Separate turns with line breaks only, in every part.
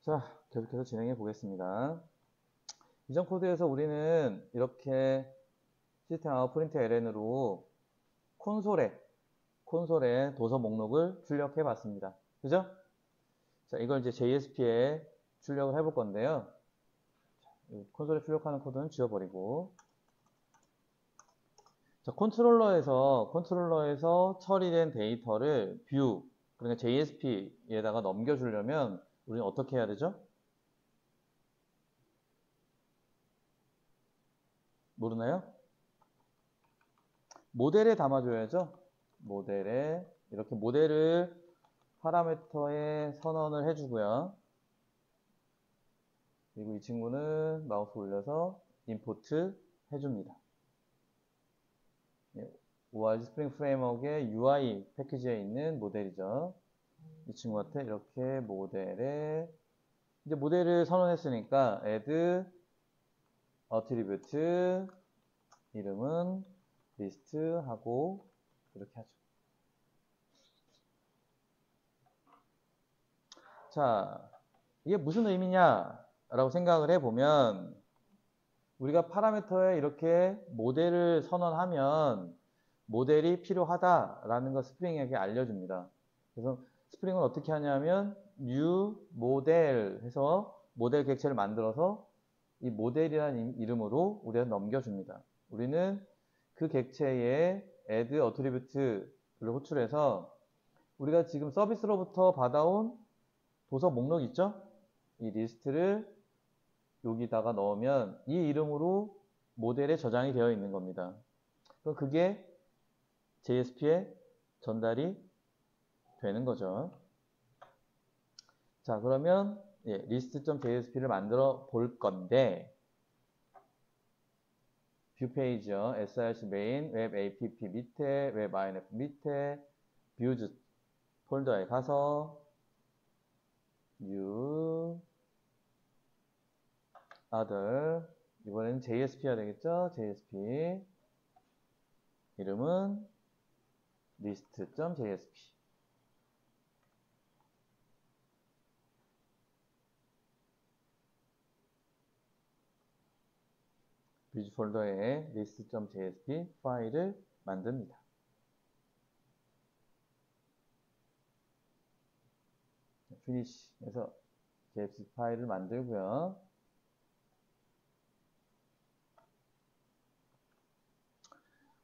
자, 계속해서 진행해 보겠습니다. 이전 코드에서 우리는 이렇게 시스템 아웃 프린트 ln으로 콘솔에 도서 목록을 출력해 봤습니다. 그죠? 자, 이걸 이제 JSP에 출력을 해볼 건데요. 콘솔에 출력하는 코드는 지워버리고. 자, 컨트롤러에서 처리된 데이터를 뷰, 그러니까 JSP에다가 넘겨주려면 우리는 어떻게 해야 되죠? 모르나요? 모델에 담아줘야죠. 모델에 이렇게 모델을 파라미터에 선언을 해주고요. 그리고 이 친구는 마우스 올려서 임포트 해줍니다. ORG 스프링 프레임워크의 UI 패키지에 있는 모델이죠. 이 친구한테 이렇게 모델에 이제 모델을 선언했으니까 add attribute 이름은 list 하고 이렇게 하죠. 자, 이게 무슨 의미냐 라고 생각을 해보면 우리가 파라미터에 이렇게 모델을 선언하면 모델이 필요하다라는 걸 스프링에게 알려줍니다. 그래서 스프링은 어떻게 하냐면 new 모델 해서 모델 객체를 만들어서 이 모델이라는 이름으로 우리가 넘겨줍니다. 우리는 그 객체에 add attribute를 호출해서 우리가 지금 서비스로부터 받아온 도서 목록 있죠? 이 리스트를 여기다가 넣으면 이 이름으로 모델에 저장이 되어 있는 겁니다. 그럼 그게 JSP에 전달이 되는 거죠. 자, 그러면 list.jsp를 만들어 볼 건데 뷰 페이지요. src main, 웹 app 밑에, 웹 inf 밑에, views 폴더에 가서 new other 이번에는 JSP가 되겠죠? JSP 이름은 list.jsp 뷰즈 폴더에 list.jsp 파일을 만듭니다. finish에서 JSP 파일을 만들고요.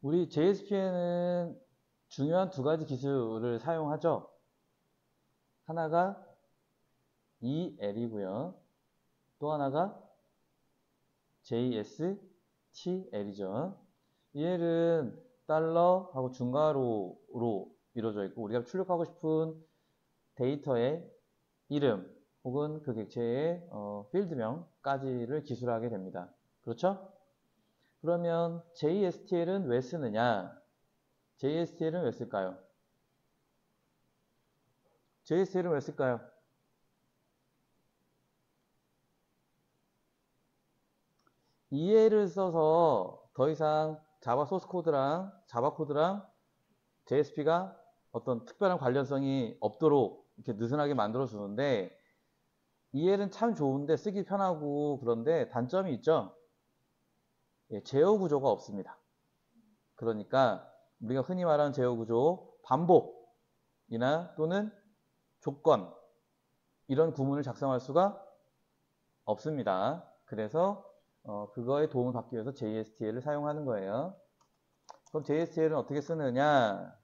우리 JSP에는 중요한 두 가지 기술을 사용하죠. 하나가 EL이고요. 또 하나가 JSTL이죠. EL은 달러하고 중괄호로 이루어져 있고 우리가 출력하고 싶은 데이터의 이름 혹은 그 객체의 필드명까지를 기술하게 됩니다. 그렇죠? 그러면 JSTL은 왜 쓰느냐? JSTL은 왜 쓸까요? JSTL은 왜 쓸까요? EL을 써서 더 이상 자바 소스 코드랑 자바 코드랑 JSP가 어떤 특별한 관련성이 없도록 이렇게 느슨하게 만들어 주는데 EL은 참 좋은데 쓰기 편하고 그런데 단점이 있죠. 제어 구조가 없습니다. 그러니까 우리가 흔히 말하는 제어 구조 반복이나 또는 조건 이런 구문을 작성할 수가 없습니다. 그래서 그거에 도움을 받기 위해서 JSTL을 사용하는 거예요. 그럼 JSTL은 어떻게 쓰느냐?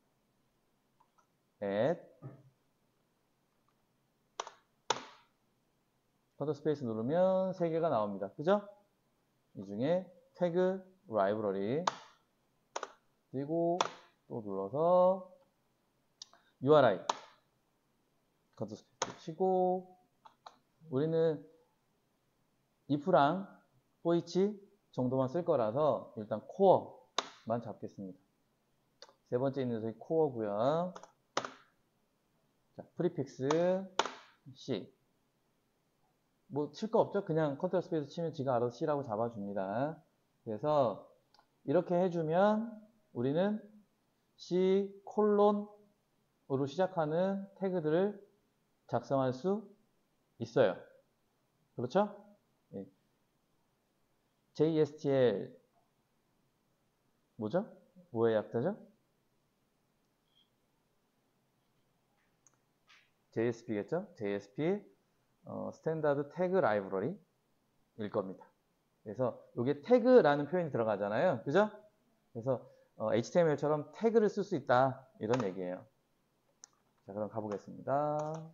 커터 스페이스 누르면 3개가 나옵니다. 그죠? 이 중에 태그 라이브러리 그리고 또 눌러서 URI 커터 스페이스 치고 우리는 if랑 for 정도만 쓸 거라서 일단 코어만 잡겠습니다. 세 번째 있는 녀석이 코어고요. 자, 프리픽스 C 뭐 칠 거 없죠? 그냥 컨트롤 스페이스 치면 지가 알아서 C라고 잡아줍니다. 그래서 이렇게 해주면 우리는 C 콜론으로 시작하는 태그들을 작성할 수 있어요. 그렇죠? 예. JSTL 뭐죠? 뭐의 약자죠? JSP겠죠? JSP 스탠다드 태그 라이브러리일 겁니다. 그래서 이게 태그라는 표현이 들어가잖아요. 그죠? 그래서 HTML처럼 태그를 쓸 수 있다. 이런 얘기예요. 자, 그럼 가보겠습니다.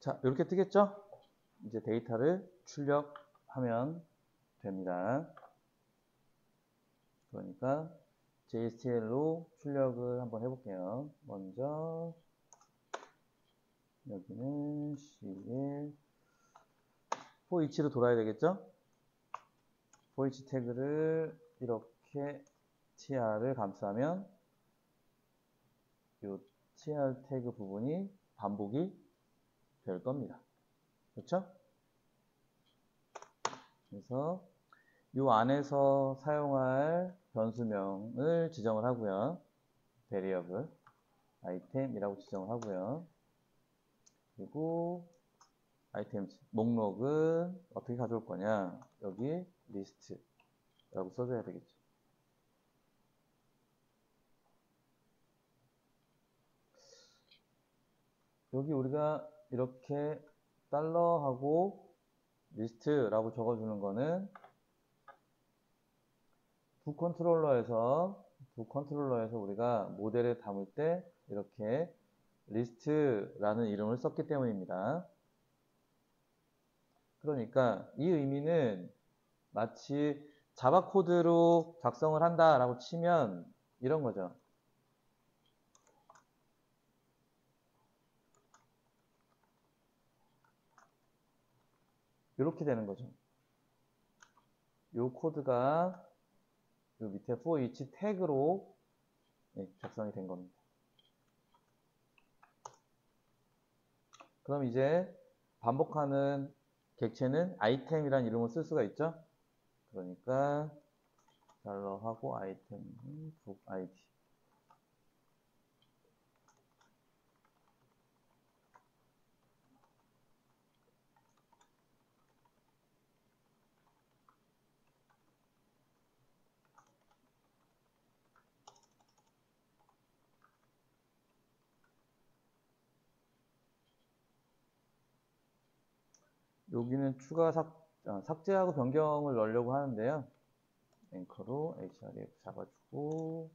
자, 이렇게 뜨겠죠? 이제 데이터를 출력하면 됩니다. 그러니까 JSTL로 출력을 한번 해볼게요. 먼저 여기는 CL for each로 돌아야 되겠죠? for each 태그를 이렇게 tr을 감싸면 이 tr 태그 부분이 반복이 될 겁니다. 그렇죠? 그래서 이 안에서 사용할 변수명을 지정을 하고요. variable item이라고 지정을 하고요. 그리고 items 목록은 어떻게 가져올 거냐? 여기 list라고 써줘야 되겠죠. 여기 우리가 이렇게 달러하고 리스트라고 적어주는 거는 두 컨트롤러에서 우리가 모델에 담을 때 이렇게 리스트라는 이름을 썼기 때문입니다. 그러니까 이 의미는 마치 자바 코드로 작성을 한다라고 치면 이런 거죠. 이렇게 되는 거죠. 이 코드가 이 밑에 for each 태그로 작성이 된 겁니다. 그럼 이제 반복하는 객체는 아이템이라는 이름을 쓸 수가 있죠. 그러니까 달러하고 아이템 book id 여기는 추가 삭제하고 변경을 넣으려고 하는데요. 앵커로 href 잡아주고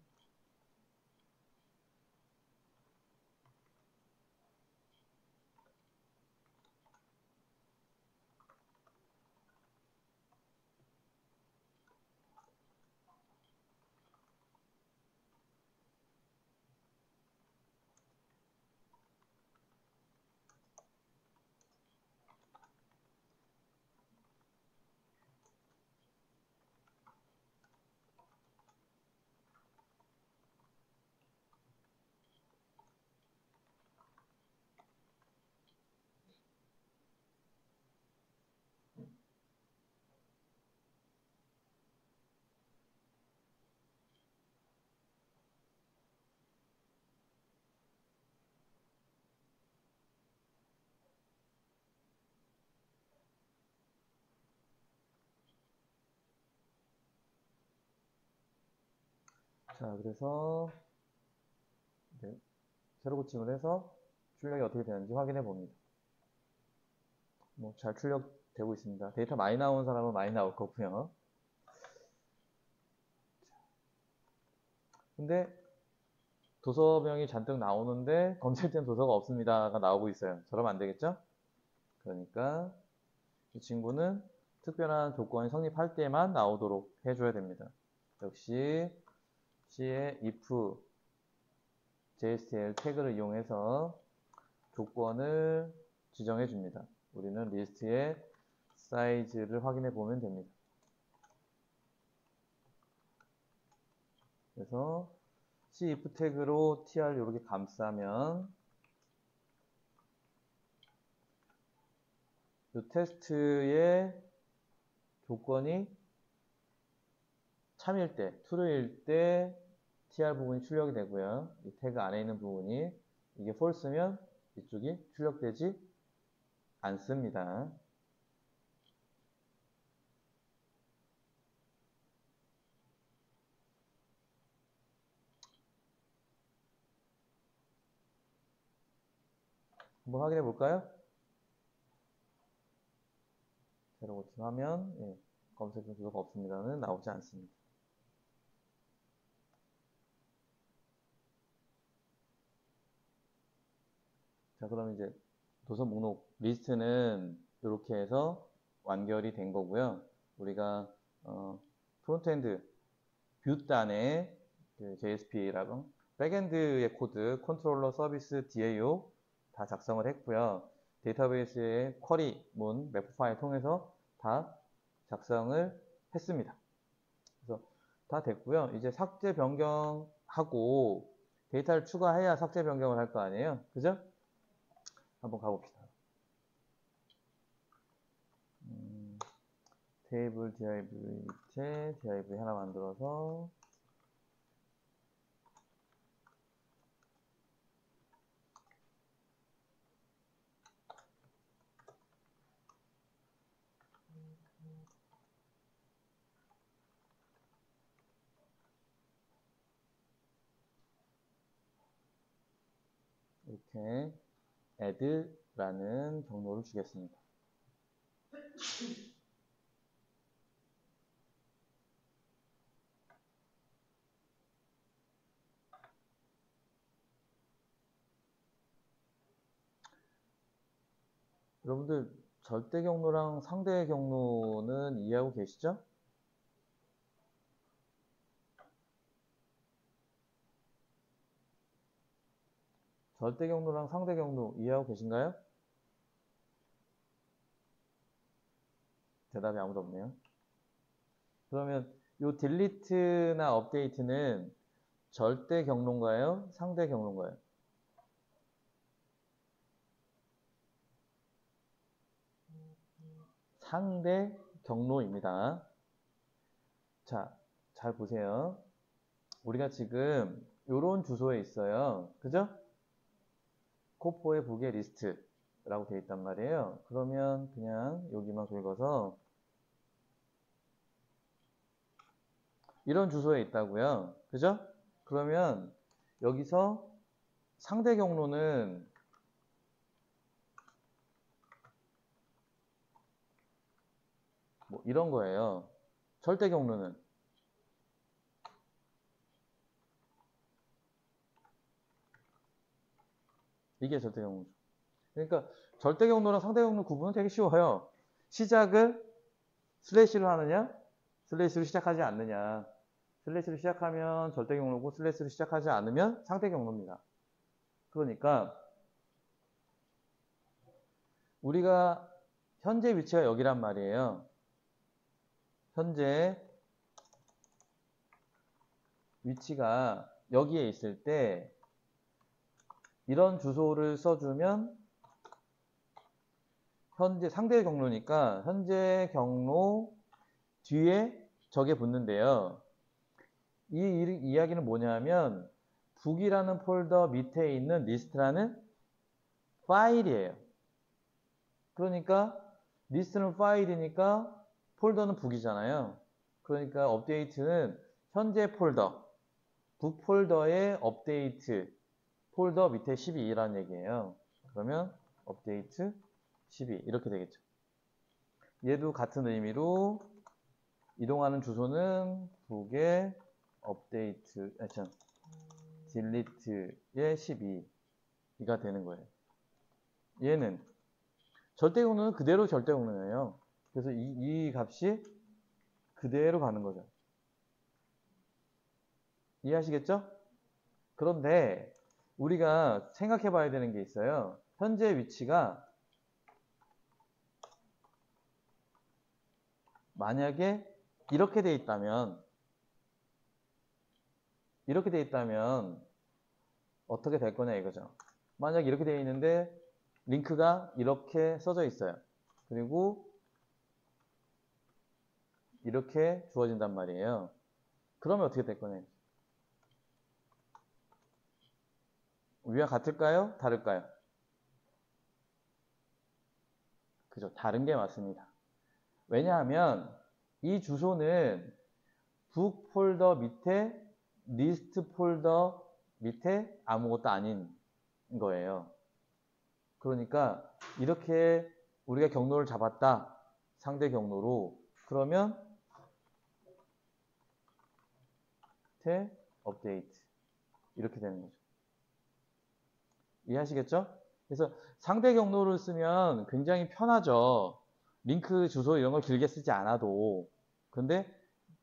자, 그래서 새로 고침을 해서 출력이 어떻게 되는지 확인해 봅니다. 뭐 잘 출력되고 있습니다. 데이터 많이 나온 사람은 많이 나올 거고요. 근데 도서명이 잔뜩 나오는데 검색된 도서가 없습니다가 나오고 있어요. 저러면 안 되겠죠? 그러니까 이 친구는 특별한 조건이 성립할 때만 나오도록 해줘야 됩니다. 역시 C의 if JSTL 태그를 이용해서 조건을 지정해 줍니다. 우리는 리스트의 사이즈를 확인해 보면 됩니다. 그래서 C if 태그로 tr 이렇게 감싸면 이 테스트의 조건이 참일 때, true일 때 tr 부분이 출력이 되고요. 이 태그 안에 있는 부분이 이게 false면 이쪽이 출력되지 않습니다. 한번 확인해 볼까요? 새로 고침하면 검색 도서가 없습니다는 나오지 않습니다. 자, 그럼 이제 도서 목록 리스트는 이렇게 해서 완결이 된 거고요. 우리가 프론트엔드 뷰단에 그 JSP라고 백엔드의 코드 컨트롤러 서비스 DAO 다 작성을 했고요. 데이터베이스의 쿼리 문 매프 파일 통해서 다 작성을 했습니다. 그래서 다 됐고요. 이제 삭제 변경하고 데이터를 추가해야 삭제 변경을 할 거 아니에요. 그죠? 한번 가봅시다. 테이블 div 밑에 div 하나 만들어서 이렇게 add라는 경로를 주겠습니다. 여러분들 절대 경로랑 상대 경로는 이해하고 계시죠? 절대 경로랑 상대 경로 이해하고 계신가요? 대답이 아무도 없네요. 그러면 요 딜리트나 업데이트는 절대 경로인가요? 상대 경로인가요? 상대 경로입니다. 자, 잘 보세요. 우리가 지금 요런 주소에 있어요. 그죠? 코포의 북의 리스트라고 되어 있단 말이에요. 그러면 그냥 여기만 긁어서 이런 주소에 있다고요. 그죠? 그러면 여기서 상대 경로는 뭐 이런 거예요. 절대 경로는 이게 절대 경로죠. 그러니까 절대 경로랑 상대 경로 구분은 되게 쉬워요. 시작을 슬래시로 하느냐, 슬래시로 시작하지 않느냐. 슬래시로 시작하면 절대 경로고 슬래시로 시작하지 않으면 상대 경로입니다. 그러니까 우리가 현재 위치가 여기란 말이에요. 현재 위치가 여기에 있을 때 이런 주소를 써주면 현재 상대 경로니까 현재 경로 뒤에 저게 붙는데요. 이 이야기는 뭐냐면 북이라는 폴더 밑에 있는 리스트라는 파일이에요. 그러니까 리스트는 파일이니까 폴더는 북이잖아요. 그러니까 업데이트는 현재 폴더, 북 폴더의 업데이트 폴더 밑에 12라는 얘기예요. 그러면 업데이트 12 이렇게 되겠죠. 얘도 같은 의미로 이동하는 주소는 북의 업데이트, 딜리트의 12가 되는 거예요. 얘는 절대 경로는 그대로 절대 경로예요. 그래서 이 값이 그대로 가는 거죠. 이해하시겠죠? 그런데 우리가 생각해 봐야 되는 게 있어요. 현재 위치가 만약에 이렇게 돼 있다면 어떻게 될 거냐 이거죠. 만약 이렇게 돼 있는데 링크가 이렇게 써져 있어요. 그리고 이렇게 주어진단 말이에요. 그러면 어떻게 될 거냐. 위와 같을까요? 다를까요? 그죠. 다른 게 맞습니다. 왜냐하면 이 주소는 북 폴더 밑에 리스트 폴더 밑에 아무것도 아닌 거예요. 그러니까 이렇게 우리가 경로를 잡았다. 상대 경로로. 그러면 업데이트 이렇게 되는 거죠. 이해하시겠죠? 그래서 상대 경로를 쓰면 굉장히 편하죠. 링크 주소 이런 걸 길게 쓰지 않아도. 근데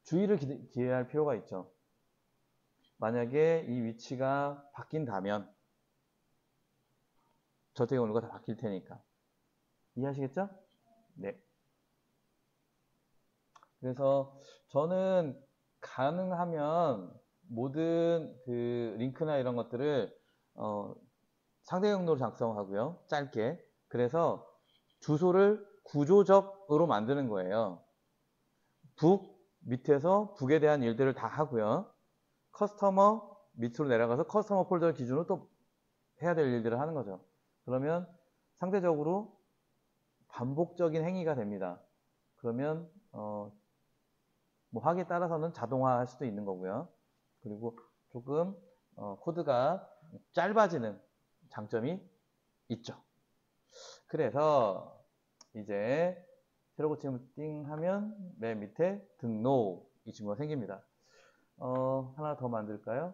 주의를 기해야 할 필요가 있죠. 만약에 이 위치가 바뀐다면 저택 경로가 다 바뀔 테니까. 이해하시겠죠? 네. 그래서 저는 가능하면 모든 그 링크나 이런 것들을 상대 경로로 작성하고요. 짧게. 그래서 주소를 구조적으로 만드는 거예요. 북 밑에서 북에 대한 일들을 다 하고요. 커스터머 밑으로 내려가서 커스터머 폴더 기준으로 또 해야 될 일들을 하는 거죠. 그러면 상대적으로 반복적인 행위가 됩니다. 그러면 뭐 하기에 따라서는 자동화할 수도 있는 거고요. 그리고 조금 코드가 짧아지는 장점이 있죠. 그래서 이제 새로 고침을 띵 하면 맨 밑에 등록 이 친구가 생깁니다. 하나 더 만들까요?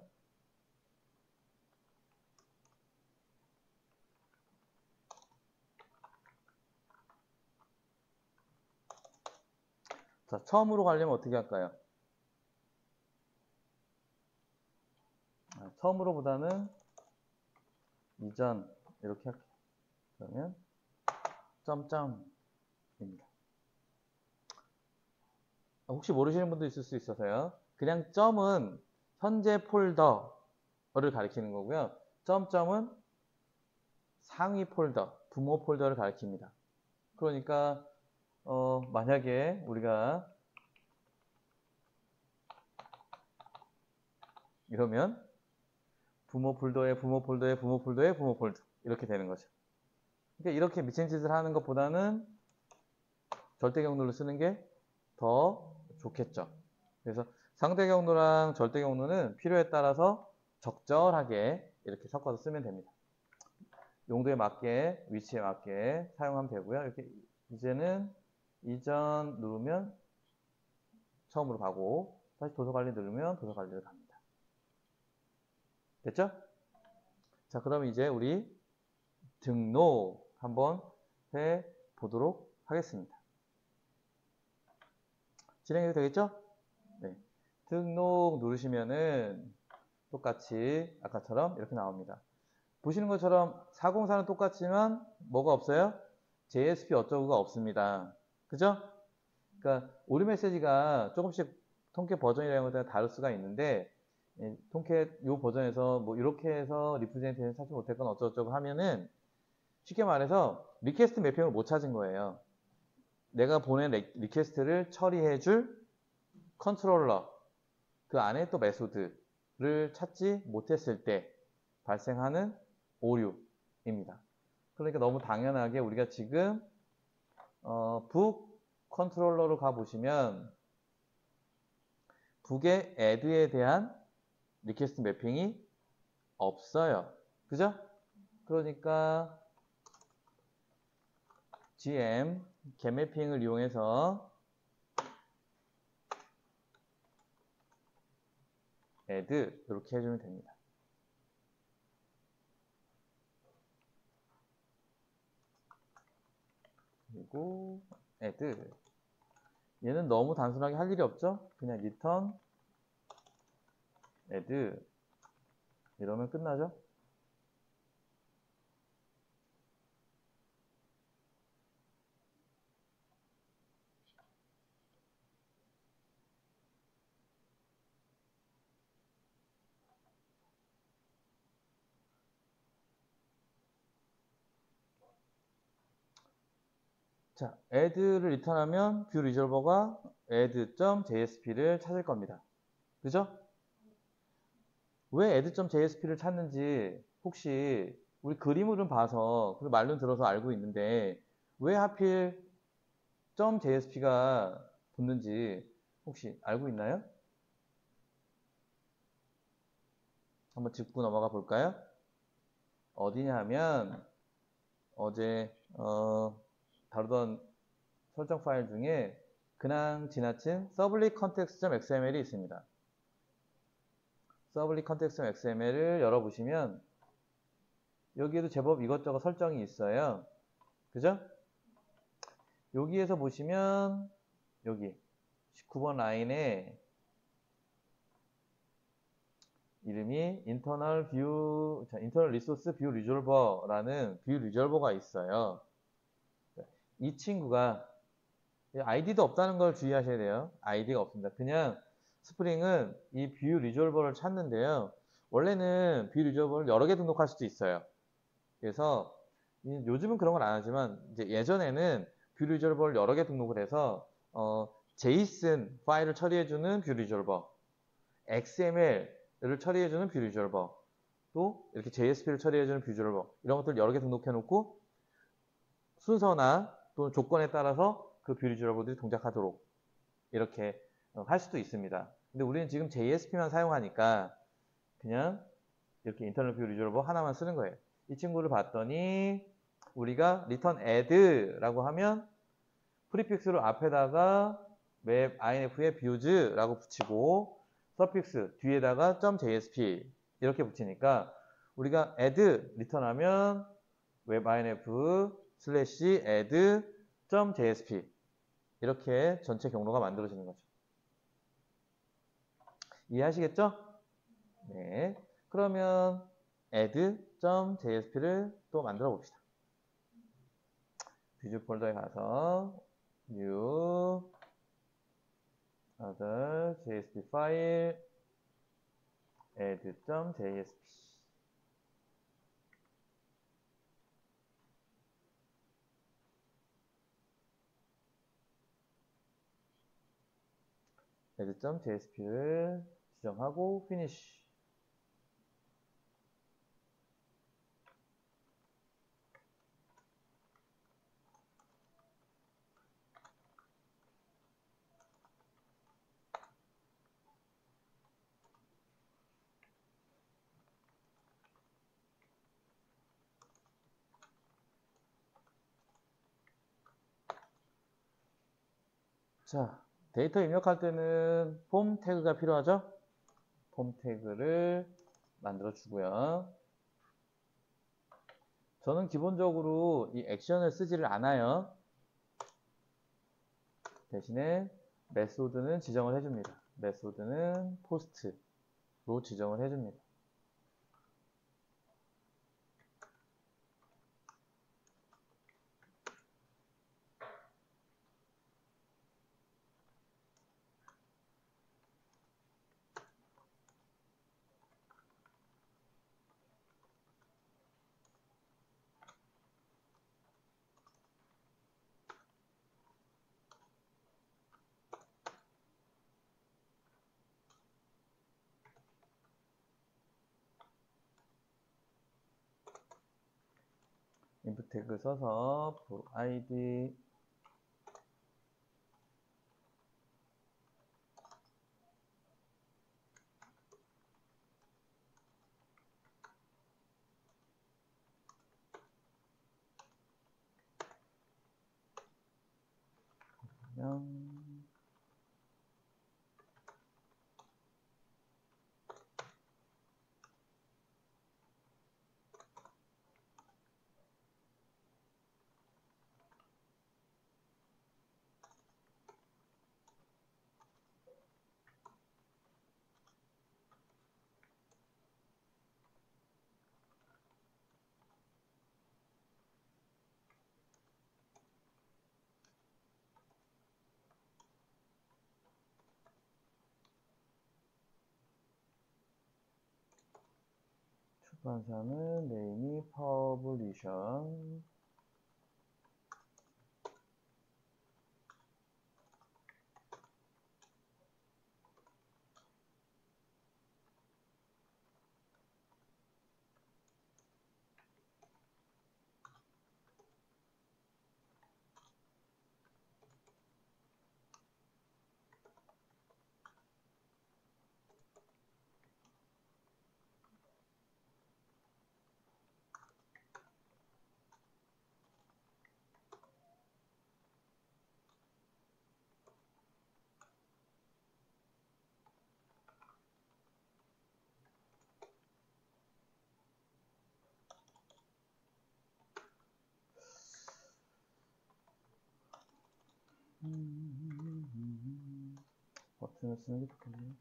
자, 처음으로 가려면 어떻게 할까요? 처음으로 보다는 이전 이렇게 할게요. 그러면 점점입니다. 혹시 모르시는 분도 있을 수 있어서요. 그냥 점은 현재 폴더를 가리키는 거고요. 점점은 상위 폴더, 부모 폴더를 가리킵니다. 그러니까 만약에 우리가 이러면 부모 폴더에 부모 폴더에 부모 폴더에 부모 폴더 이렇게 되는 거죠. 그러니까 이렇게 미친 짓을 하는 것보다는 절대 경로를 쓰는 게 더 좋겠죠. 그래서 상대 경로랑 절대 경로는 필요에 따라서 적절하게 이렇게 섞어서 쓰면 됩니다. 용도에 맞게, 위치에 맞게 사용하면 되고요. 이렇게 이제는 이전 누르면 처음으로 가고 다시 도서관리 누르면 도서관리로 갑니다. 됐죠? 자, 그럼 이제 우리 등록 한번 해 보도록 하겠습니다. 진행해도 되겠죠? 네. 등록 누르시면은 똑같이 아까처럼 이렇게 나옵니다. 보시는 것처럼 404는 똑같지만 뭐가 없어요? JSP 어쩌고가 없습니다. 그죠? 그러니까 오류 메시지가 조금씩 통깨 버전이라는 것에 따라 다를 수가 있는데 통깨 요 버전에서 뭐 이렇게 해서 리프레젠테이션 찾지 못했건 어쩌고저쩌고 하면은 쉽게 말해서 리퀘스트 매핑을 못 찾은 거예요. 내가 보낸 리퀘스트를 처리해줄 컨트롤러 그 안에 또 메소드를 찾지 못했을 때 발생하는 오류입니다. 그러니까 너무 당연하게 우리가 지금 북 컨트롤러로 가보시면 북의 add에 대한 리퀘스트 매핑이 없어요. 그죠? 그러니까 gm get 매핑을 이용해서 add 이렇게 해주면 됩니다. 그리고 add 얘는 너무 단순하게 할 일이 없죠? 그냥 return add 이러면 끝나죠? 자, add를 리턴하면 뷰 리졸버가 add.jsp를 찾을 겁니다. 그죠? 왜 add.jsp를 찾는지 혹시 우리 그림으로 봐서 그리고 말로 들어서 알고 있는데 왜 하필 .jsp가 붙는지 혹시 알고 있나요? 한번 짚고 넘어가 볼까요? 어디냐 하면 어제 다루던 설정 파일 중에 그냥 지나친 서블릿 컨텍스트.xml이 있습니다. 서블릿 컨텍스트.xml을 열어보시면 여기에도 제법 이것저것 설정이 있어요. 그죠? 여기에서 보시면 여기 19번 라인에 이름이 internal view, internal resource view resolver라는 view resolver가 있어요. 이 친구가 아이디도 없다는 걸 주의하셔야 돼요. 아이디가 없습니다. 그냥 스프링은 이 뷰 리졸버를 찾는데요. 원래는 뷰 리졸버를 여러 개 등록할 수도 있어요. 그래서 요즘은 그런 걸 안 하지만 이제 예전에는 뷰 리졸버를 여러 개 등록을 해서 JSON 파일을 처리해주는 뷰 리졸버, XML을 처리해주는 뷰 리졸버, 또 이렇게 JSP를 처리해주는 뷰 리졸버 이런 것들 여러 개 등록해놓고 순서나 또는 조건에 따라서 그 뷰 리졸버들이 동작하도록 이렇게 할 수도 있습니다. 근데 우리는 지금 JSP만 사용하니까 그냥 이렇게 인터널 뷰 리졸버 하나만 쓰는 거예요. 이 친구를 봤더니 우리가 return add라고 하면 프리픽스로 앞에다가 맵 inf의 views라고 붙이고 서픽스 뒤에다가 .jsp 이렇게 붙이니까 우리가 add 리턴하면 웹 inf 슬래시 add .jsp 이렇게 전체 경로가 만들어지는 거죠. 이해하시겠죠? 네. 그러면 add.jsp를 또 만들어 봅시다. 뷰즈 폴더에 가서 new other jsp 파일 add.jsp add.jsp를 지정하고 finish. 자, 데이터 입력할 때는 폼 태그가 필요하죠? 폼 태그를 만들어 주고요. 저는 기본적으로 이 액션을 쓰지를 않아요. 대신에 메소드는 지정을 해줍니다. 메소드는 포스트로 지정을 해줍니다. 인풋 태그 써서 for id 그냥 출판사는 네임이 퍼블리션 버튼을 쓰는 게 좋겠네요.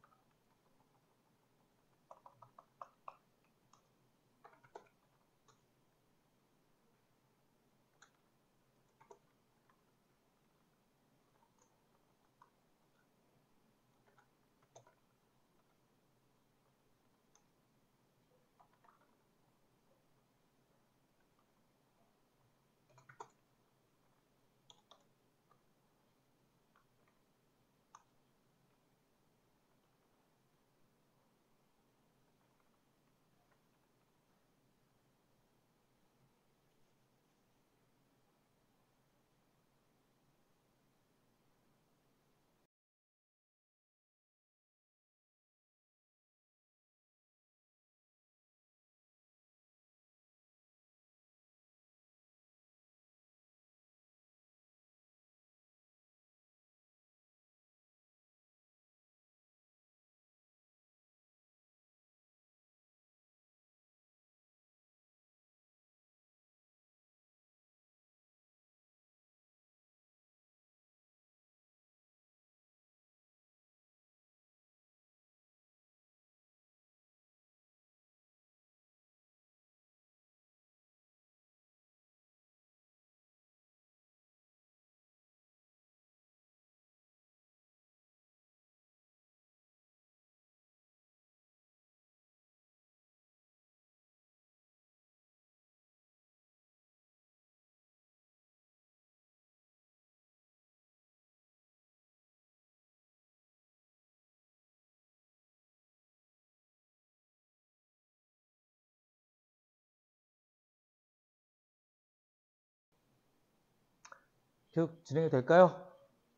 계속 진행이 될까요?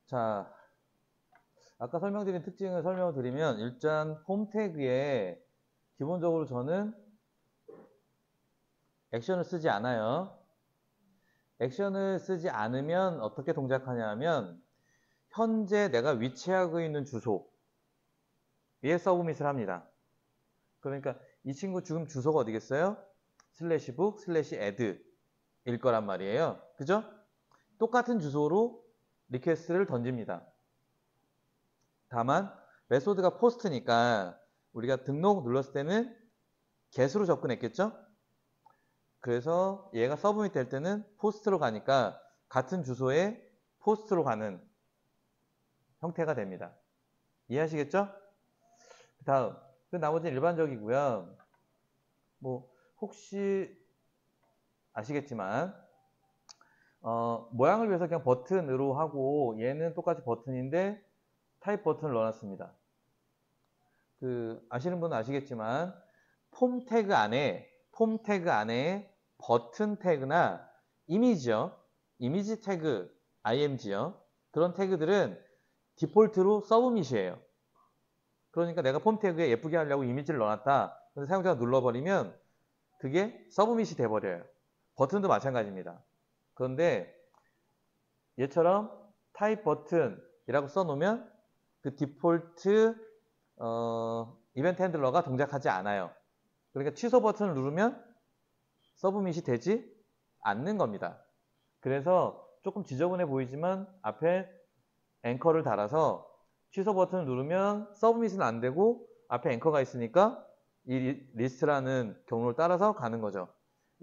자, 아까 설명드린 특징을 설명을 드리면 일단 폼 태그에 기본적으로 저는 액션을 쓰지 않아요. 액션을 쓰지 않으면 어떻게 동작하냐 하면 현재 내가 위치하고 있는 주소에 서브밋을 합니다. 그러니까 이 친구 지금 주소가 어디겠어요? /book /add 일 거란 말이에요. 그죠? 똑같은 주소로 리퀘스트를 던집니다. 다만 메소드가 포스트니까 우리가 등록 눌렀을 때는 get으로 접근했겠죠? 그래서 얘가 서브밋 될 때는 포스트로 가니까 같은 주소에 포스트로 가는 형태가 됩니다. 이해하시겠죠? 그 다음, 나머지는 일반적이고요. 뭐 혹시 아시겠지만 모양을 위해서 그냥 버튼으로 하고 얘는 똑같이 버튼인데 타입 버튼을 넣어놨습니다. 아시는 분은 아시겠지만 폼 태그 안에 버튼 태그나 이미지요. 이미지 태그 img요. 그런 태그들은 디폴트로 서브밋이에요. 그러니까 내가 폼 태그에 예쁘게 하려고 이미지를 넣어놨다. 근데 사용자가 눌러버리면 그게 서브밋이 돼버려요. 버튼도 마찬가지입니다. 그런데 얘처럼 타입 버튼이라고 써놓으면 그 디폴트 이벤트 핸들러가 동작하지 않아요. 그러니까 취소 버튼을 누르면 서브밋이 되지 않는 겁니다. 그래서 조금 지저분해 보이지만 앞에 앵커를 달아서 취소 버튼을 누르면 서브밋은 안 되고 앞에 앵커가 있으니까 이 리스트라는 경로를 따라서 가는 거죠.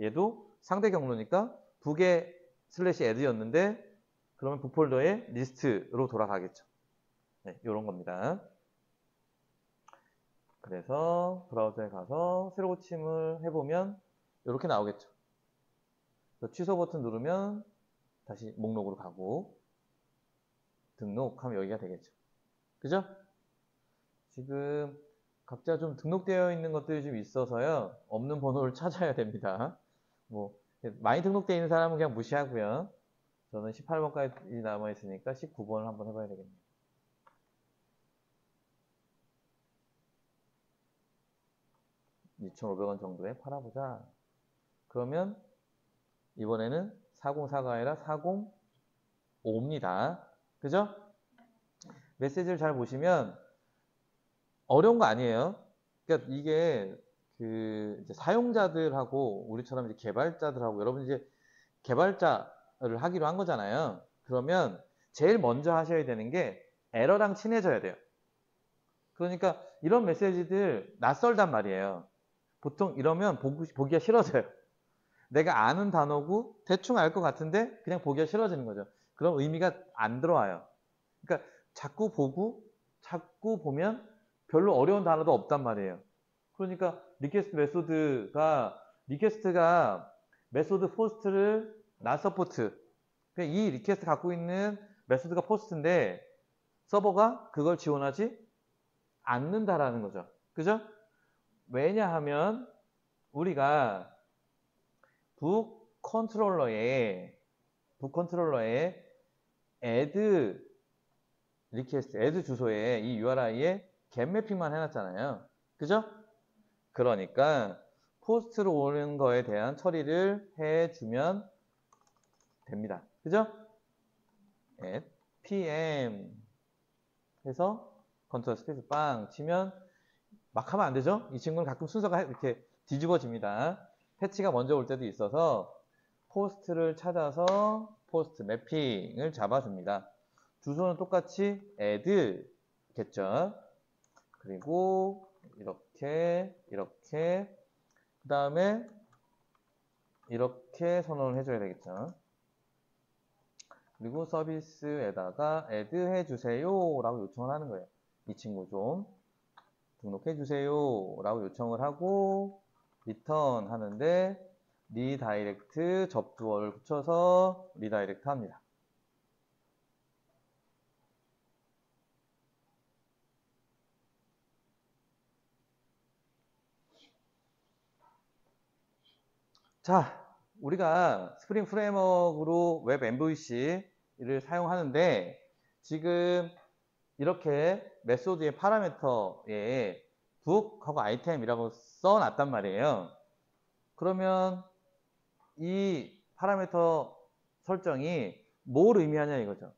얘도 상대 경로니까 북의 /add였는데 그러면 북폴더의 리스트로 돌아가겠죠. 네, 이런 겁니다. 그래서 브라우저에 가서 새로 고침을 해보면 이렇게 나오겠죠. 취소 버튼 누르면 다시 목록으로 가고 등록하면 여기가 되겠죠. 그죠? 지금 각자 좀 등록되어 있는 것들이 좀 있어서요. 없는 번호를 찾아야 됩니다. 뭐 많이 등록되어 있는 사람은 그냥 무시하고요. 저는 18번까지 남아있으니까 19번을 한번 해봐야 되겠네요. 2,500원 정도에 팔아보자. 그러면 이번에는 404가 아니라 405입니다. 그죠? 메시지를 잘 보시면 어려운 거 아니에요. 그러니까 이게 이제 사용자들하고 우리처럼 이제 개발자들하고 여러분 이제 개발자를 하기로 한 거잖아요. 그러면 제일 먼저 하셔야 되는 게 에러랑 친해져야 돼요. 그러니까 이런 메시지들 낯설단 말이에요. 보통 이러면 보기가 싫어져요. 내가 아는 단어고 대충 알 것 같은데 그냥 보기가 싫어지는 거죠. 그럼 의미가 안 들어와요. 그러니까 자꾸 보면 별로 어려운 단어도 없단 말이에요. 그러니까 리퀘스트가 메소드 포스트를 not support. 이 리퀘스트 갖고 있는 메소드가 포스트인데 서버가 그걸 지원하지 않는다라는 거죠. 그죠? 왜냐하면 우리가 북 컨트롤러에 add 리퀘스트, add 주소에 이 URI에 get 매핑만 해놨잖아요. 그죠? 그러니까 포스트로 오는 거에 대한 처리를 해주면 됩니다. 그죠? add pm 해서 컨트롤 스페이스 빵 치면 막 하면 안 되죠? 이 친구는 가끔 순서가 이렇게 뒤집어집니다. 패치가 먼저 올 때도 있어서 포스트를 찾아서 포스트 매핑을 잡아줍니다. 주소는 똑같이 add겠죠. 그리고 이렇게 그 다음에 이렇게 선언을 해줘야 되겠죠. 그리고 서비스에다가 add 해주세요 라고 요청을 하는 거예요. 이 친구 좀 등록해주세요 라고 요청을 하고 리턴 하는데 리다이렉트 접두어를 붙여서 리다이렉트 합니다. 자, 우리가 스프링 프레임워크로 웹 MVC를 사용하는데 지금 이렇게 메소드의 파라미터에 북하고 아이템이라고 써놨단 말이에요. 그러면 이 파라미터 설정이 뭘 의미하냐 이거죠.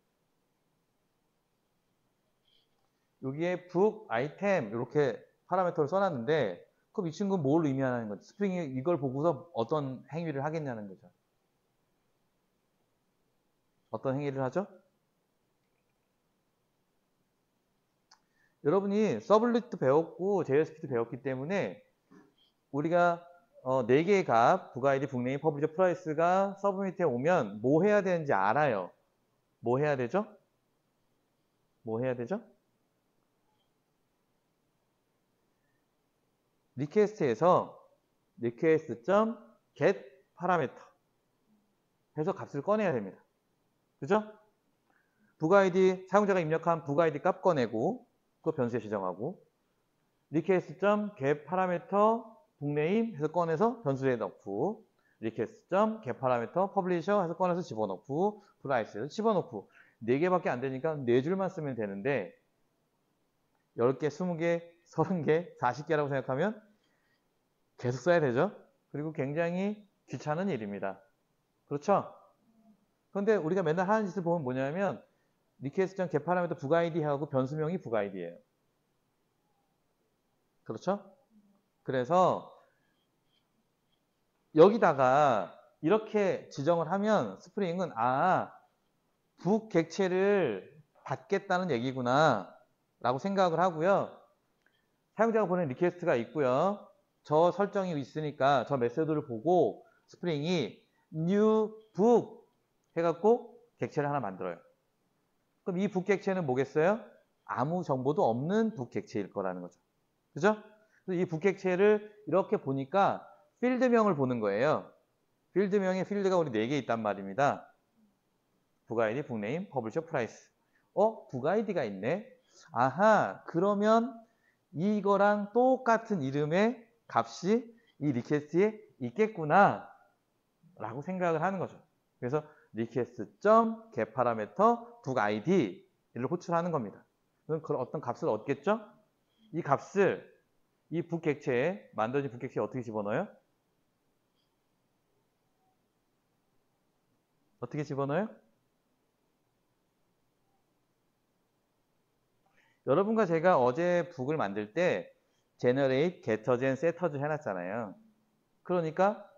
여기에 북, 아이템 이렇게 파라미터를 써놨는데 그럼 이 친구는 뭘 의미하는 거죠? 스프링이 이걸 보고서 어떤 행위를 하겠냐는 거죠. 어떤 행위를 하죠? 여러분이 서블릿도 배웠고 JSP도 배웠기 때문에 우리가 4개의 값, 북아이디, 북네임, 퍼블리셔, 프라이스가 서브밋에 오면 뭐 해야 되는지 알아요. 뭐 해야 되죠? 뭐 해야 되죠? 리퀘스트에서 request.get 파라미터 해서 값을 꺼내야 됩니다. 그죠? 북아이디, 사용자가 입력한 북아이디 값 꺼내고 그거 변수에 지정하고 request.get 파라미터 북네임 해서 꺼내서 변수에 넣고 request.get 파라미터 퍼블리셔 해서 꺼내서 집어넣고 프라이스 해서 집어넣고 4개밖에 안 되니까 4줄만 쓰면 되는데 10개, 20개, 30개, 40개라고 생각하면 계속 써야 되죠. 그리고 굉장히 귀찮은 일입니다. 그렇죠? 그런데 우리가 맨날 하는 짓을 보면 뭐냐면 request.get 파라미터 북아이디 하고 변수명이 북아이디예요. 그렇죠? 그래서 여기다가 이렇게 지정을 하면 스프링은 북 객체를 받겠다는 얘기구나 라고 생각을 하고요. 사용자가 보낸 리퀘스트가 있고요. 저 설정이 있으니까 저 메소드를 보고 스프링이 new book 해갖고 객체를 하나 만들어요. 그럼 이 북 객체는 뭐겠어요? 아무 정보도 없는 북 객체일 거라는 거죠. 그죠? 그래서 이 북 객체를 이렇게 보니까 필드명을 보는 거예요. 필드명에 필드가 우리 4개 있단 말입니다. 북아이디, 북네임, 퍼블리셔, 프라이스. 북아이디가 있네. 아하, 그러면 이거랑 똑같은 이름의 값이 이 리퀘스트에 있겠구나 라고 생각을 하는 거죠. 그래서 request.get 파라미터 북아이디를 호출하는 겁니다. 그럼 어떤 값을 얻겠죠? 이 값을 이 북 객체에 만들어진 북 객체에 어떻게 집어넣어요? 어떻게 집어넣어요? 여러분과 제가 어제 북을 만들 때 generate, gettergen, setters 해놨잖아요. 그러니까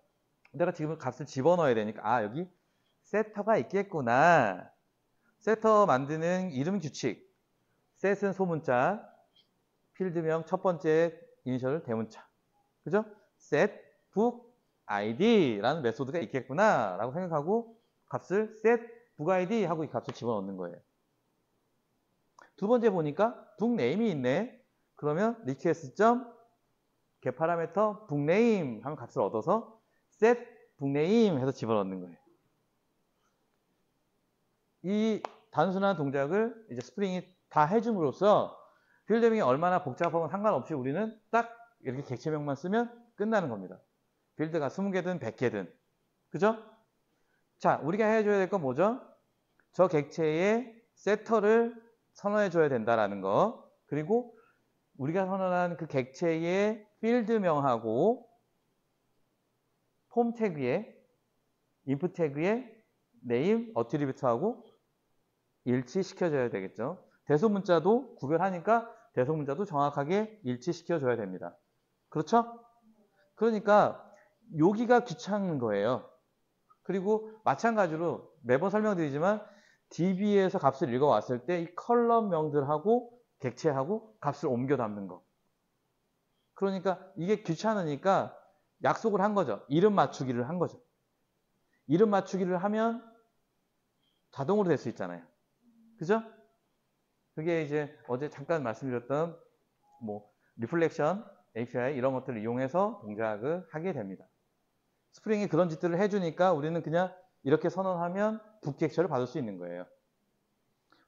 내가 지금 값을 집어넣어야 되니까 여기 setter가 있겠구나. setter 만드는 이름 규칙. set은 소문자, 필드명 첫 번째 이니셜 대문자. 그죠? set book id라는 메소드가 있겠구나 라고 생각하고 값을 set book id 하고 이 값을 집어넣는 거예요. 두 번째 보니까 book name이 있네. 그러면 request get 파라미터 book name 하면 값을 얻어서 set book name 해서 집어넣는 거예요. 이 단순한 동작을 이제 스프링이 다 해줌으로써 필드명이 얼마나 복잡하건 상관없이 우리는 딱 이렇게 객체명만 쓰면 끝나는 겁니다. 필드가 20개든 100개든. 그죠? 자, 우리가 해줘야 될 건 뭐죠? 저 객체의 세터를 선언해줘야 된다라는 거. 그리고 우리가 선언한 그 객체의 필드명하고 폼 태그에 input 태그에 name, attribute하고 일치시켜줘야 되겠죠. 대소문자도 구별하니까 대소문자도 정확하게 일치시켜줘야 됩니다. 그렇죠? 그러니까 여기가 귀찮은 거예요. 그리고 마찬가지로 매번 설명드리지만 DB에서 값을 읽어왔을 때 이 컬럼명들하고 객체하고 값을 옮겨 담는 거. 그러니까 이게 귀찮으니까 약속을 한 거죠. 이름 맞추기를 한 거죠. 이름 맞추기를 하면 자동으로 될 수 있잖아요. 그죠? 그게 이제 어제 잠깐 말씀드렸던 뭐 리플렉션, API 이런 것들을 이용해서 동작을 하게 됩니다. 스프링이 그런 짓들을 해주니까 우리는 그냥 이렇게 선언하면 북객체를 받을 수 있는 거예요.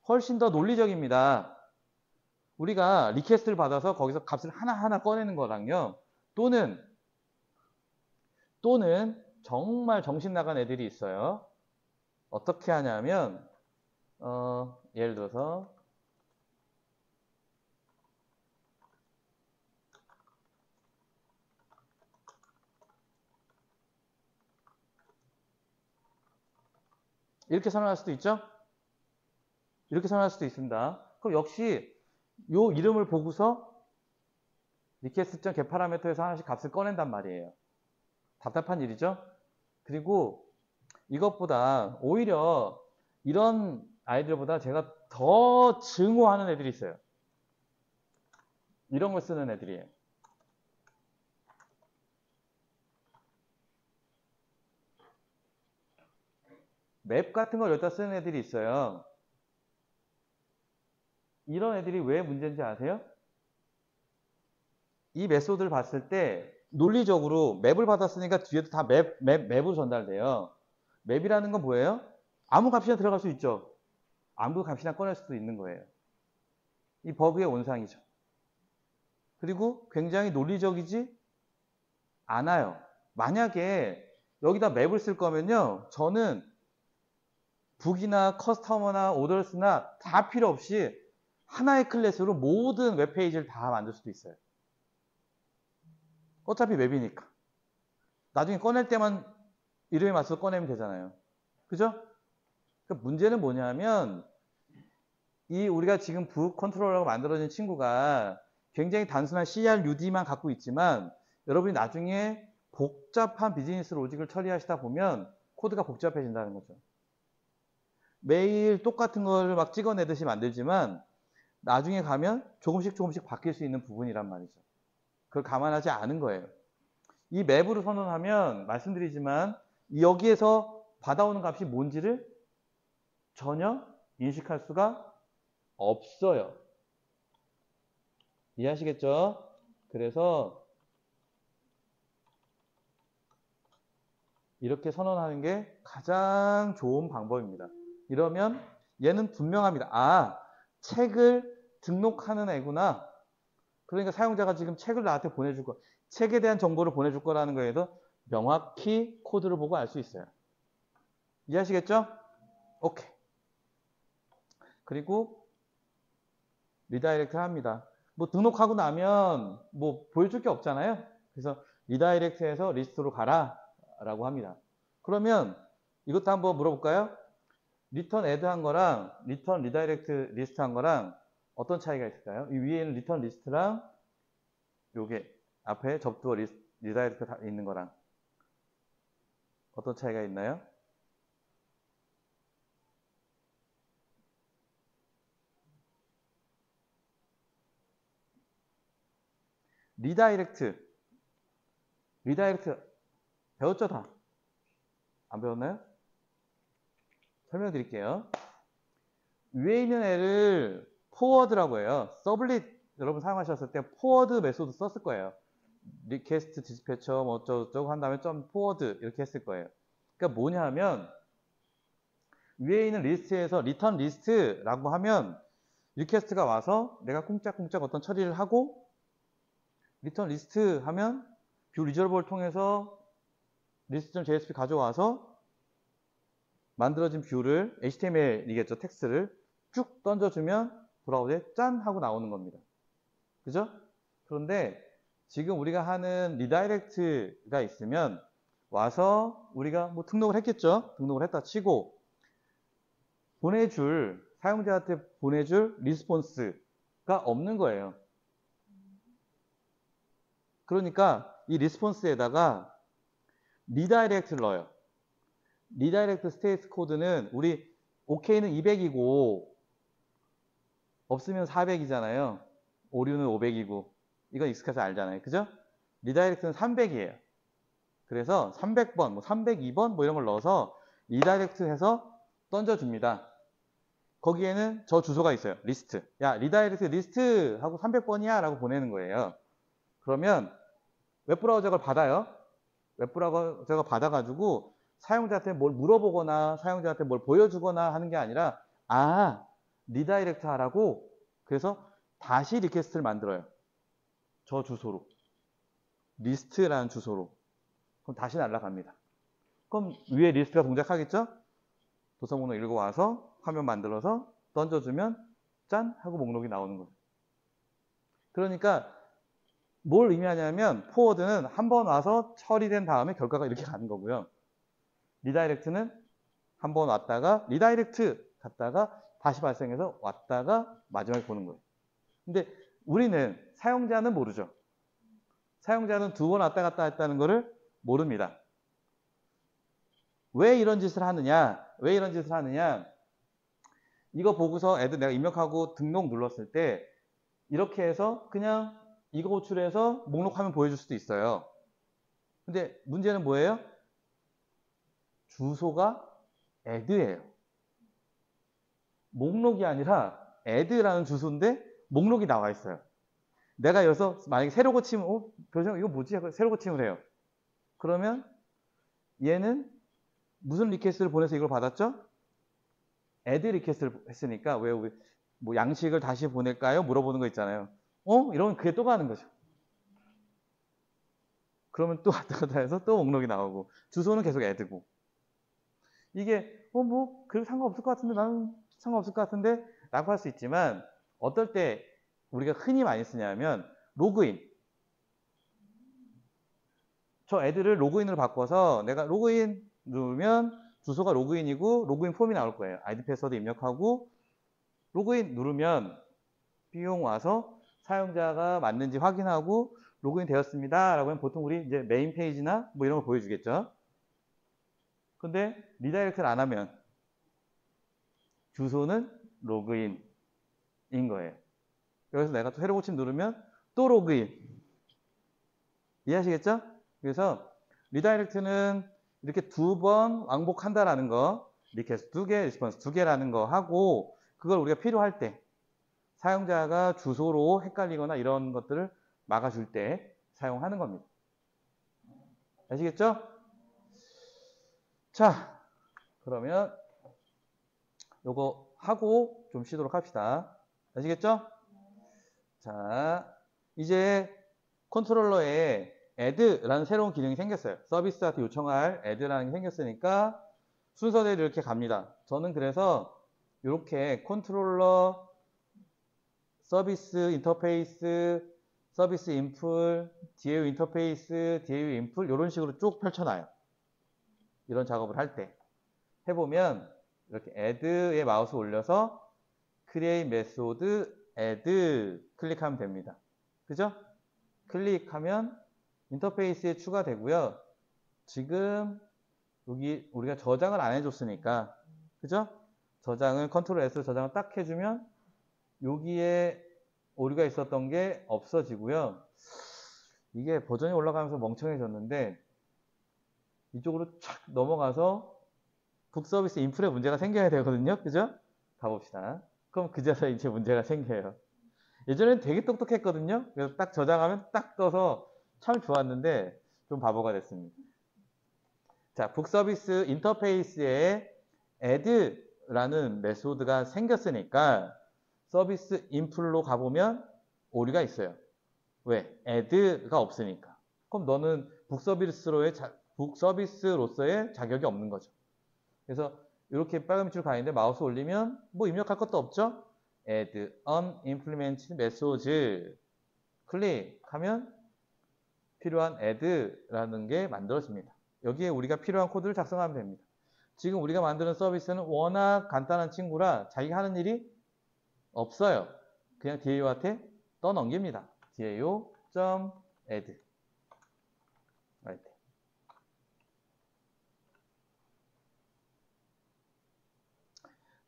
훨씬 더 논리적입니다. 우리가 리퀘스트를 받아서 거기서 값을 하나하나 꺼내는 거랑요. 또는 정말 정신 나간 애들이 있어요. 어떻게 하냐면 예를 들어서 이렇게 선언할 수도 있죠? 이렇게 선언할 수도 있습니다. 그럼 역시 요 이름을 보고서 request.get 파라미터에서 하나씩 값을 꺼낸단 말이에요. 답답한 일이죠? 그리고 이것보다 오히려 이런 아이들보다 제가 더 증오하는 애들이 있어요. 이런 걸 쓰는 애들이에요. 맵 같은 걸 여기다 쓰는 애들이 있어요. 이런 애들이 왜 문제인지 아세요? 이 메소드를 봤을 때 논리적으로 맵을 받았으니까 뒤에도 다 맵으로 전달돼요. 맵이라는 건 뭐예요? 아무 값이나 들어갈 수 있죠. 아무 값이나 꺼낼 수도 있는 거예요. 이 버그의 원상이죠. 그리고 굉장히 논리적이지 않아요. 만약에 여기다 맵을 쓸 거면요. 저는 북이나 커스터머나 오더스나 다 필요 없이 하나의 클래스로 모든 웹페이지를 다 만들 수도 있어요. 어차피 맵이니까. 나중에 꺼낼 때만 이름에 맞춰서 꺼내면 되잖아요. 그죠? 그러니까 문제는 뭐냐면 이 우리가 지금 북 컨트롤러라고 만들어진 친구가 굉장히 단순한 CRUD만 갖고 있지만 여러분이 나중에 복잡한 비즈니스 로직을 처리하시다 보면 코드가 복잡해진다는 거죠. 매일 똑같은 걸 막 찍어내듯이 만들지만 나중에 가면 조금씩 바뀔 수 있는 부분이란 말이죠. 그걸 감안하지 않은 거예요. 이 맵으로 선언하면 말씀드리지만 여기에서 받아오는 값이 뭔지를 전혀 인식할 수가 없어요. 이해하시겠죠? 그래서 이렇게 선언하는 게 가장 좋은 방법입니다. 이러면 얘는 분명합니다. 아, 책을 등록하는 애구나. 그러니까 사용자가 지금 책을 나한테 보내줄 거, 책에 대한 정보를 보내줄 거라는 거에도 명확히 코드를 보고 알 수 있어요. 이해하시겠죠? 오케이. 그리고 리다이렉트를 합니다. 뭐 등록하고 나면 뭐 보여줄 게 없잖아요. 그래서 리다이렉트해서 리스트로 가라 라고 합니다. 그러면 이것도 한번 물어볼까요? 리턴 애드 한 거랑 리턴 리다이렉트 리스트 한 거랑 어떤 차이가 있을까요? 이 위에는 리턴 리스트랑 요게 앞에 접두어 리다이렉트 있는 거랑 어떤 차이가 있나요? 리다이렉트 배웠죠 다? 안 배웠나요? 설명드릴게요. 위에 있는 애를 포워드라고 해요. 서블릿 여러분 사용하셨을 때 포워드 메소드 썼을 거예요. 리퀘스트 디스패처 뭐 어쩌고저쩌고 한 다음에 점 포워드 이렇게 했을 거예요. 그러니까 뭐냐 하면 위에 있는 리스트에서 리턴 리스트라고 하면 리퀘스트가 와서 내가 쿵짝쿵짝 어떤 처리를 하고 리턴 리스트 하면 뷰 리저버를 통해서 list.jsp 가져와서 만들어진 뷰를 HTML이겠죠. 텍스트를 쭉 던져주면 브라우저에 짠 하고 나오는 겁니다. 그죠? 그런데 지금 우리가 하는 리다이렉트가 있으면 와서 우리가 뭐 등록을 했겠죠. 등록을 했다 치고 사용자한테 보내줄 리스폰스가 없는 거예요. 그러니까 이 리스폰스에다가 리다이렉트를 넣어요. 리다이렉트 스테이트 코드는 우리 OK는 200이고 없으면 400이잖아요. 오류는 500이고 이건 익숙해서 알잖아요. 그죠? 리다이렉트는 300이에요. 그래서 300번, 뭐 302번 뭐 이런 걸 넣어서 리다이렉트 해서 던져줍니다. 거기에는 저 주소가 있어요. 리스트. 야, 리다이렉트 리스트 하고 300번이야 라고 보내는 거예요. 그러면 웹브라우저가 받아요. 웹브라우저가 받아가지고 사용자한테 뭘 물어보거나 사용자한테 뭘 보여주거나 하는 게 아니라 리다이렉트 하라고 그래서 다시 리퀘스트를 만들어요. 저 주소로. 리스트라는 주소로. 그럼 다시 날아갑니다. 그럼 위에 리스트가 동작하겠죠? 도서 목록 읽어와서 화면 만들어서 던져주면 짠! 하고 목록이 나오는 거예요. 그러니까 뭘 의미하냐면 포워드는 한 번 와서 처리된 다음에 결과가 이렇게 가는 거고요. 리다이렉트는 한 번 왔다가 리다이렉트 갔다가 다시 발생해서 왔다가 마지막에 보는 거예요. 근데 우리는 사용자는 모르죠. 사용자는 두 번 왔다 갔다 했다는 거를 모릅니다. 왜 이런 짓을 하느냐? 이거 보고서 애들 내가 입력하고 등록 눌렀을 때 이렇게 해서 그냥 이거 호출해서 목록 화면 보여줄 수도 있어요. 근데 문제는 뭐예요? 주소가 add예요. 목록이 아니라 add라는 주소인데 목록이 나와 있어요. 내가 여기서 만약에 새로 고치면 교수님 이거 뭐지? 새로 고침을 해요. 그러면 얘는 무슨 리퀘스트를 보내서 이걸 받았죠? add 리퀘스트를 했으니까 왜 우리 뭐 양식을 다시 보낼까요? 물어보는 거 있잖아요. 이러면 그게 또 가는 거죠. 그러면 또 왔다 갔다 해서 또 목록이 나오고 주소는 계속 add고 이게 뭐 그래도 상관없을 것 같은데 나는 상관없을 것 같은데 라고 할 수 있지만 어떨 때 우리가 흔히 많이 쓰냐면 로그인 저 add를 로그인으로 바꿔서 내가 로그인 누르면 주소가 로그인이고 로그인 폼이 나올 거예요. 아이디 패스워드 입력하고 로그인 누르면 비용 와서 사용자가 맞는지 확인하고 로그인 되었습니다 라고 하면 보통 우리 이제 메인 페이지나 뭐 이런 거 보여주겠죠. 근데 리다이렉트를 안 하면 주소는 로그인인 거예요. 여기서 내가 또 새로 고침 누르면 또 로그인. 이해하시겠죠? 그래서 리다이렉트는 이렇게 두 번 왕복한다라는 거, 리퀘스트 2개, 리스폰스 2개라는 거 하고 그걸 우리가 필요할 때 사용자가 주소로 헷갈리거나 이런 것들을 막아줄 때 사용하는 겁니다. 아시겠죠? 자, 그러면 요거 하고 좀 쉬도록 합시다. 아시겠죠? 자, 이제 컨트롤러에 add라는 새로운 기능이 생겼어요. 서비스한테 요청할 add라는 게 생겼으니까 순서대로 이렇게 갑니다. 저는 그래서 이렇게 컨트롤러 서비스 인터페이스, 서비스 인풀, DAU 인터페이스, DAU 인풀 이런 식으로 쭉 펼쳐놔요. 이런 작업을 할 때 해보면 이렇게 add에 마우스 올려서 create method add 클릭하면 됩니다. 그죠? 클릭하면 인터페이스에 추가되고요. 지금 여기 우리가 저장을 안 해줬으니까 그죠? 저장을 컨트롤 S로 저장을 딱 해주면 여기에 오류가 있었던 게 없어지고요. 이게 버전이 올라가면서 멍청해졌는데 이쪽으로 촥 넘어가서 북서비스 인풀에 문제가 생겨야 되거든요. 그죠? 가봅시다. 그럼 그제서 이제 문제가 생겨요. 예전엔 되게 똑똑했거든요. 그래서 딱 저장하면 딱 떠서 참 좋았는데 좀 바보가 됐습니다. 자, 북서비스 인터페이스에 add라는 메소드가 생겼으니까 서비스 인풀로 가보면 오류가 있어요. 왜? add가 없으니까. 그럼 너는 북서비스로서의 자격이 없는 거죠. 그래서 이렇게 빨간 밑으로 가 있는데 마우스 올리면 뭐 입력할 것도 없죠? add unimplemented message 클릭하면 필요한 add라는 게 만들어집니다. 여기에 우리가 필요한 코드를 작성하면 됩니다. 지금 우리가 만드는 서비스는 워낙 간단한 친구라 자기가 하는 일이 없어요. 그냥 DAO한테 떠넘깁니다. DAO.add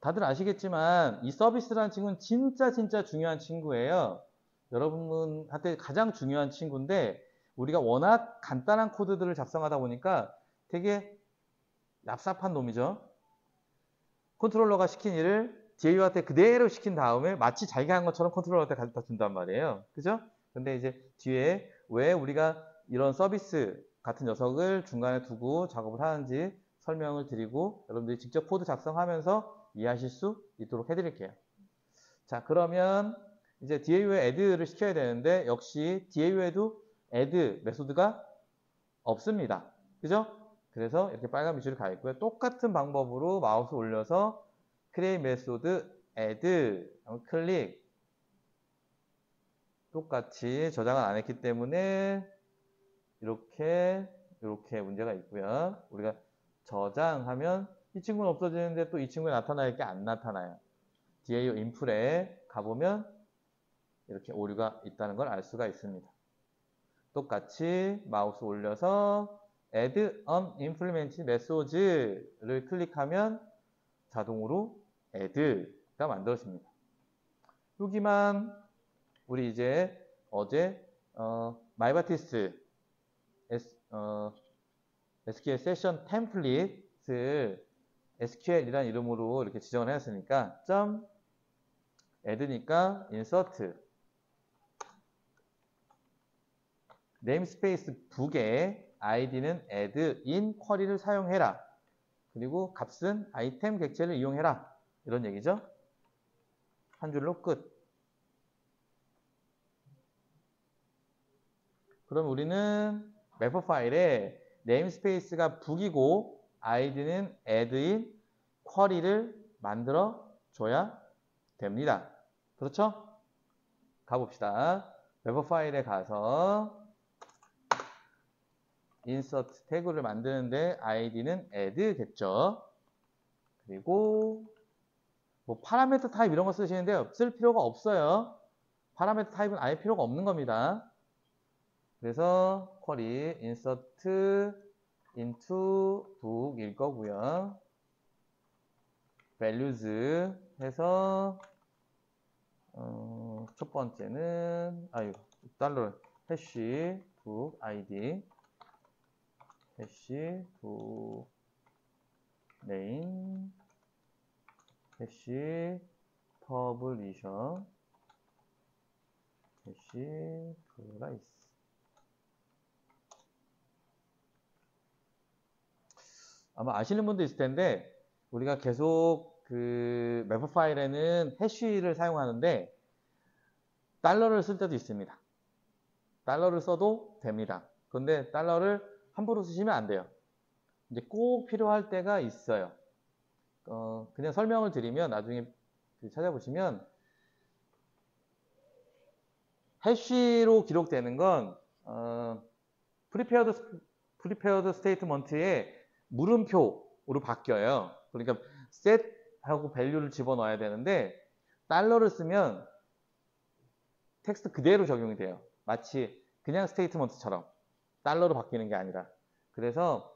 다들 아시겠지만 이 서비스라는 친구는 진짜 중요한 친구예요. 여러분한테 가장 중요한 친구인데 우리가 워낙 간단한 코드들을 작성하다 보니까 되게 얍삽한 놈이죠. 컨트롤러가 시킨 일을 DAO한테 그대로 시킨 다음에 마치 자기가 한 것처럼 컨트롤러한테 가져다 준단 말이에요. 그죠? 근데 이제 뒤에 왜 우리가 이런 서비스 같은 녀석을 중간에 두고 작업을 하는지 설명을 드리고 여러분들이 직접 코드 작성하면서 이해하실 수 있도록 해드릴게요. 자, 그러면 이제 DAO에 add를 시켜야 되는데 역시 DAO에도 add 메소드가 없습니다. 그죠? 그래서 이렇게 빨간 밑줄이 가 있고요. 똑같은 방법으로 마우스 올려서 create 메소드 add 클릭. 똑같이 저장을 안 했기 때문에 이렇게 문제가 있고요. 우리가 저장하면 이 친구는 없어지는데 또 이 친구에 나타날 게 안 나타나요. DAO 인풀에 가보면 이렇게 오류가 있다는 걸 알 수가 있습니다. 똑같이 마우스 올려서 add unimplemented message를 클릭하면 자동으로 add가 만들어집니다. 여기만 우리 이제 어제 마이바티스 SQL 세션 템플릿을 SQL이라는 이름으로 이렇게 지정을 했으니까 add니까 insert 네임스페이스 북에 id는 add in 쿼리를 사용해라. 그리고 값은 아이템 객체를 이용해라. 이런 얘기죠. 한 줄로 끝. 그럼 우리는 매퍼 파일에 네임스페이스가 북이고 id는 add in 쿼리를 만들어 줘야 됩니다. 그렇죠? 가봅시다. 매퍼 파일에 가서 insert 태그를 만드는데 id는 add겠죠. 그리고 뭐 파라미터 타입 이런 거 쓰시는데요. 쓸 필요가 없어요. 파라미터 타입은 아예 필요가 없는 겁니다. 그래서 쿼리 insert into book일 거고요. values 해서 첫 번째는 달러 해시 book id 해시 book name 해시 publisher 해시 price. 아마 아시는 분도 있을 텐데 우리가 계속 그 매퍼 파일에는 해시를 사용하는데 달러를 쓸 때도 있습니다. 달러를 써도 됩니다. 그런데 달러를 함부로 쓰시면 안 돼요. 이제 꼭 필요할 때가 있어요. 그냥 설명을 드리면 나중에 찾아보시면 해시로 기록되는 건 prepared statement의 물음표로 바뀌어요. 그러니까 set 하고 value를 집어넣어야 되는데 달러를 쓰면 텍스트 그대로 적용이 돼요. 마치 그냥 스테이트먼트처럼 달러로 바뀌는 게 아니라. 그래서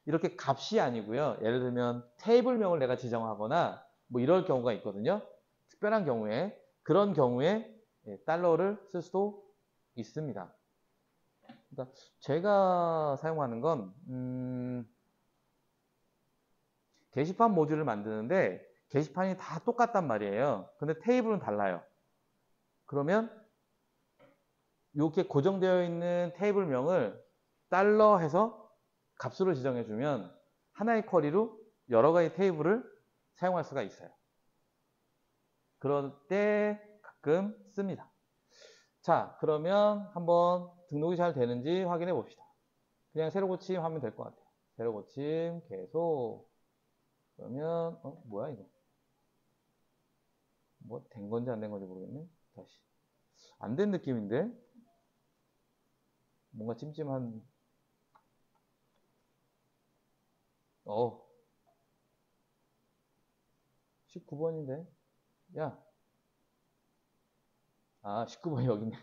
이렇게 값이 아니고요. 예를 들면 테이블명을 내가 지정하거나 뭐 이럴 경우가 있거든요. 특별한 경우에 그런 경우에 달러를 쓸 수도 있습니다. 그러니까 제가 사용하는 건 게시판 모듈을 만드는데 게시판이 다 똑같단 말이에요. 근데 테이블은 달라요. 그러면 이렇게 고정되어 있는 테이블명을 달러 해서 값으로 지정해주면 하나의 쿼리로 여러 가지 테이블을 사용할 수가 있어요. 그럴 때 가끔 씁니다. 자, 그러면 한번 등록이 잘 되는지 확인해 봅시다. 그냥 새로 고침 하면 될 것 같아요. 새로 고침 계속. 그러면 뭐야 이거? 뭐 된 건지 안 된 건지 모르겠네. 다시. 안 된 느낌인데? 뭔가 찜찜한. 19번인데. 야. 19번이 여기 있네.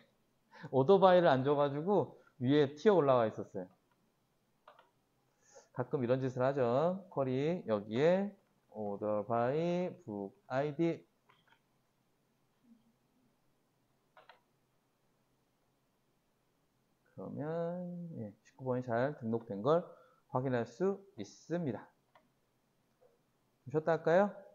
오더바이를 안 줘가지고 위에 튀어 올라와 있었어요. 가끔 이런 짓을 하죠. 쿼리 여기에 오더바이 북 아이디 그러면 19번이 잘 등록된 걸 확인할 수 있습니다. 좀 쉬었다 할까요?